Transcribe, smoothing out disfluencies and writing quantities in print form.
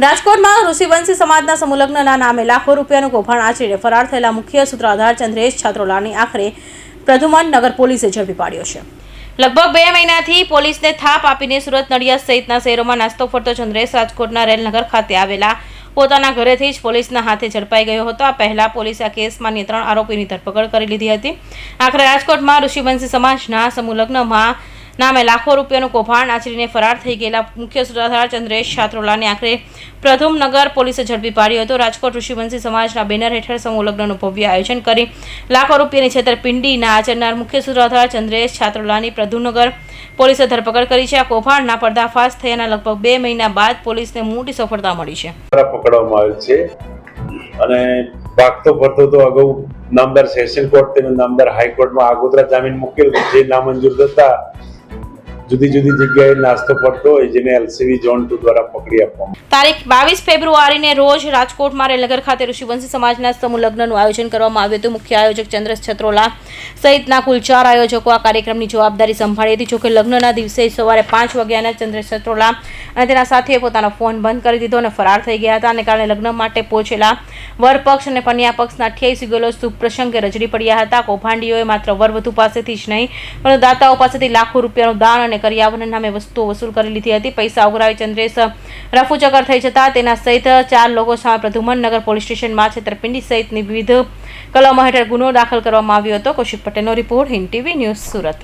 રાજકોટમાં ઋષિવંશી સમાજના સમૂહલગ્નના નામે લાખો રૂપિયાનું કૌભાંડ આચરીને ફરાર થયેલા મુખ્ય સૂત્રધાર ચંદ્રેશ છાત્રોલાની આખરે પ્રધુમન નગર પોલીસે ઝડપી પાડ્યો છે. લગભગ 2 મહિનાથી પોલીસને થાપ આપીને સુરત, નડિયાદ સહિતના શહેરોમાં નાસ્તો ફરતો ચંદ્રેશ રાજકોટના રેલનગર ખાતે આવેલા પોતાના ઘરેથી જ પોલીસના હાથે ઝડપાઈ ગયો હતો. આ પહેલા પોલીસે આ કેસમાં 3 આરોપીની ધરપકડ કરી લીધી હતી. આખરે રાજકોટમાં ઋષિવંશી સમાજના સમૂહલગ્નમાં નામે લાખો રૂપિયાનું કૌભાંડ આચરીને ફરાર થઈ ગયેલા મુખ્ય સૂત્રધાર ચંદ્રેશ છાત્રોલાને આખરે પ્રધુમનગર પોલીસે ઝડપી પાડ્યો હતો. રાજકોટ ઋષિવંશી સમાજના બેનર હેઠળ સમૂહ લગ્નનું ભવ્ય આયોજન કરી લાખો રૂપિયાની છેતરપિંડીના આચરનાર મુખ્ય સૂત્રધાર ચંદ્રેશ છાત્રોલાની પ્રધુમનગર પોલીસે ધરપકડ કરી છે. આ કૌભાંડના પર્દાફાશ થયાના લગભગ 2 મહિના બાદ પોલીસને મોટી સફળતા મળી છે. પકડવામાં આવ્યો છે અને ભાગતો ફરતો તો અગાઉ નામદાર સેશન કોર્ટ તેમજ નામદાર હાઈકોર્ટમાં આગોતરા જામીન મૂકેલ જે નામંજૂર થતા જુદી જુદી જગ્યાએ નાસ્તો પડતો હોય જેને એલસીબી ઝોન 2 દ્વારા પકડી આપવામાં. તારીખ 22 ફેબ્રુઆરીને રોજ રાજકોટમાં રેલનગર ખાતે ઋષિવંશી સમાજના સમૂહ લગ્નનું આયોજન કરવામાં આવ્યું હતું. મુખ્ય આયોજક ચંદ્રેશ છાત્રોલા સહિતના કુલ 4 આયોજકો આ કાર્યક્રમની જવાબદારી સંભાળી હતી. જોકે લગ્નના દિવસે સવારે 5 વાગ્યાના ચંદ્રેશ છાત્રોલા અને તેના સાથીએ પોતાનો ફોન બંધ કરી દીધો અને ફરાર થઈ ગયા હતા. અને કારણે લગ્ન માટે પહોંચેલા વર પક્ષ અને કન્યા પક્ષના 88 યુગલો શુભ પ્રસંગે રજડી પડ્યા હતા. કૌભાંડીઓએ માત્ર વરવધુ પાસેથી જ નહીં પરંતુ દાતાઓ પાસેથી લાખો રૂપિયાનું દાન અને કર્યાવરના નામે વસ્તુઓ વસૂલ કરી લીધી હતી. પૈસા ઉઘરાવી ચંદ્રેશ રફુચક્કર થઈ જતા તેના સહિત 4 લોકો સામે પ્રધુમન નગર પોલીસ સ્ટેશનમાં છેતરપિંડી સહિતની વિવિધ કલમો હેઠળ ગુનો દાખલ કરવામાં આવ્યો હતો. કૌશિક પટેલનો report, Hind TV news, Surat.